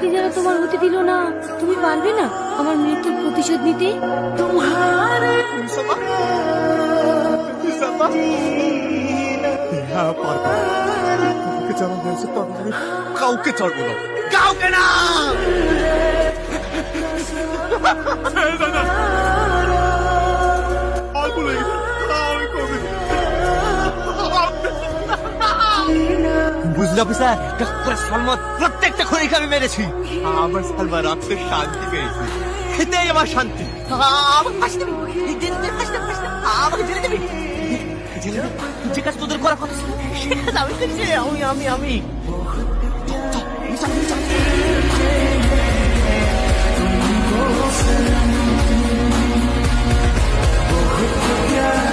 শাস্তি যেন তোমার হতে দিল না। তুমি পারবে না আমার মৃত্যুর প্রতিশোধ নিতে? হ্যাঁ পারবো। তোমাকে জানা হয়েছে তার আমি কাউকে ছাড়বো না, কাউকে না। বুঝলে অফিসার, সালমান প্রত্যেকটা খনিকে আমি মেরেছি। আমার সালমান রাত্রে শান্তি পেয়েছি, এটাই আমার শান্তি। আমাকে ফাঁসি দিবি, আমাকে জেলে দিবি, যে কাজ তোদের করা কথা ছিল সে কাজ আমি করেছি। আমি बहुत प्यार